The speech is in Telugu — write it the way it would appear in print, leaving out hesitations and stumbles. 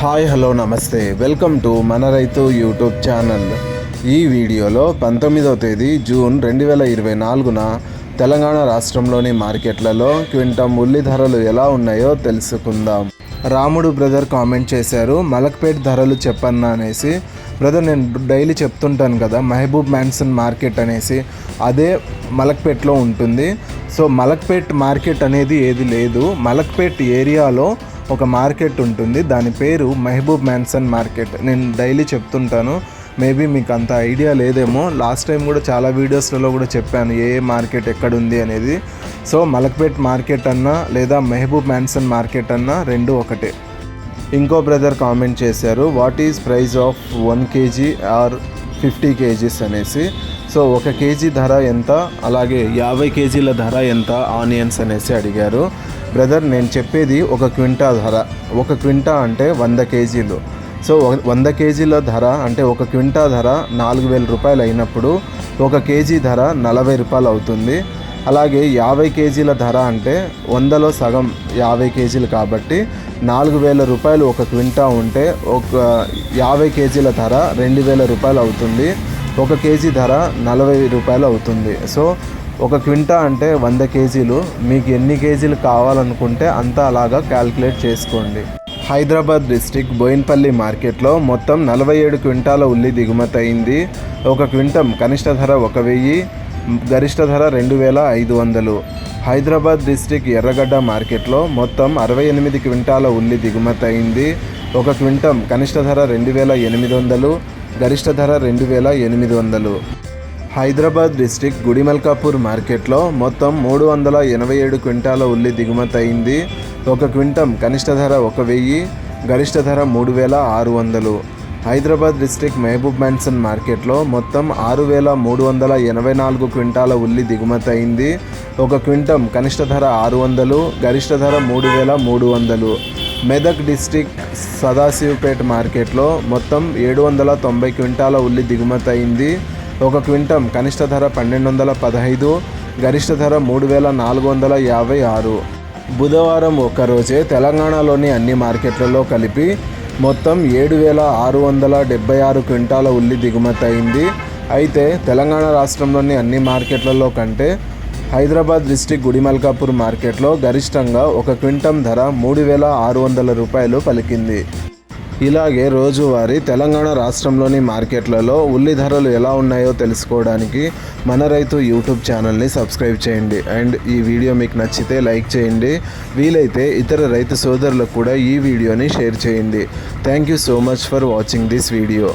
హాయ్ హలో నమస్తే, వెల్కమ్ టు మన రైతు యూట్యూబ్ ఛానల్. ఈ వీడియోలో 19వ తేదీ జూన్ 2024న తెలంగాణ రాష్ట్రంలోని మార్కెట్లలో క్వింటం ఉల్లి ధరలు ఎలా ఉన్నాయో తెలుసుకుందాం. రాముడు బ్రదర్ కామెంట్ చేశారు, మలక్పేట్ ధరలు చెప్పన్నా అనేసి. బ్రదర్, నేను డైలీ చెప్తుంటాను కదా, మహబూబ్ మ్యాన్సన్ మార్కెట్ అనేసి, అదే మలక్పేట్లో ఉంటుంది. సో మలక్పేట్ మార్కెట్ అనేది ఏది లేదు, మలక్పేట్ ఏరియాలో ఒక మార్కెట్ ఉంటుంది, దాని పేరు మహబూబ్ మ్యాన్సన్ మార్కెట్. నేను డైలీ చెప్తుంటాను, మేబీ మీకు అంత ఐడియా లేదేమో. లాస్ట్ టైం కూడా చాలా వీడియోస్లలో కూడా చెప్పాను ఏ మార్కెట్ ఎక్కడుంది అనేది. సో మలక్పేట్ మార్కెట్ అన్నా లేదా మహబూబ్ మ్యాన్సన్ మార్కెట్ అన్నా రెండు ఒకటే. ఇంకో బ్రదర్ కామెంట్ చేశారు, what is price of 1 kg or 50 kgs అనేసి. సో 1 kg ధర ఎంత, అలాగే 50 kgల ధర ఎంత ఆనియన్స్ అనేసి అడిగారు. బ్రదర్, నేను చెప్పేది 1 క్వింటా ధర. 1 క్వింటా అంటే 100 kgలు. సో 100 kgల ధర అంటే 1 క్వింటా ధర 4000 రూపాయలు అయినప్పుడు 1 kg ధర 40 రూపాయలు అవుతుంది. అలాగే 50 kgల ధర అంటే 100లో సగం 50 kgలు కాబట్టి 4000 రూపాయలు 1 క్వింటా ఉంటే 50 kgల ధర 2000 రూపాయలు అవుతుంది. 1 kg ధర 40 రూపాయలు అవుతుంది. సో 1 క్వింటా అంటే 100 kgలు. మీకు ఎన్ని కేజీలు కావాలనుకుంటే అంతా అలాగా క్యాల్కులేట్ చేసుకోండి. హైదరాబాద్ డిస్టిక్ బోయిన్పల్లి మార్కెట్లో మొత్తం 47 క్వింటాల ఉల్లి దిగుమతి అయింది. 1 క్వింటం కనిష్ట ధర 1000, గరిష్ట ధర 2500. హైదరాబాద్ డిస్టిక్ ఎర్రగడ్డ మార్కెట్లో మొత్తం 68 క్వింటాల ఉల్లి దిగుమతి అయింది. 1 క్వింటం కనిష్ట ధర 2800, గరిష్ట ధర 2800. హైదరాబాద్ డిస్టిక్ గుడిమల్కాపూర్ మార్కెట్లో మొత్తం 387 క్వింటాల ఉల్లి దిగుమతి అయింది. 1 క్వింటం కనిష్ట ధర 1000, గరిష్ట ధర 3600. హైదరాబాద్ డిస్టిక్ మహబూబ్ మ్యాన్సన్ మార్కెట్లో మొత్తం 6384 క్వింటాల ఉల్లి దిగుమతి అయింది. 1 క్వింటం కనిష్ట ధర 600, గరిష్ట ధర 3300. మెదక్ డిస్టిక్ సదాశివపేట మార్కెట్లో మొత్తం 790 క్వింటాల ఉల్లి దిగుమతి అయింది. 1 క్వింటం కనిష్ట ధర 1215, గరిష్ట ధర 3456. బుధవారం ఒక్కరోజే తెలంగాణలోని అన్ని మార్కెట్లలో కలిపి మొత్తం 7676 క్వింటాల ఉల్లి దిగుమతి అయింది. అయితే తెలంగాణ రాష్ట్రంలోని అన్ని మార్కెట్లలో కంటే హైదరాబాద్ డిస్టిక్ గుడిమల్కాపూర్ మార్కెట్లో గరిష్టంగా 1 క్వింటం ధర 3600 రూపాయలు పలికింది. ఇలాగే రోజువారీ తెలంగాణ రాష్ట్రంలోని మార్కెట్లలో ఉల్లి ధరలు ఎలా ఉన్నాయో తెలుసుకోవడానికి మన రైతు యూట్యూబ్ ఛానల్ని సబ్స్క్రైబ్ చేయండి. అండ్ ఈ వీడియో మీకు నచ్చితే లైక్ చేయండి. వీలైతే ఇతర రైతు సోదరులకు కూడా ఈ వీడియోని షేర్ చేయండి. Thank you so much for watching this video.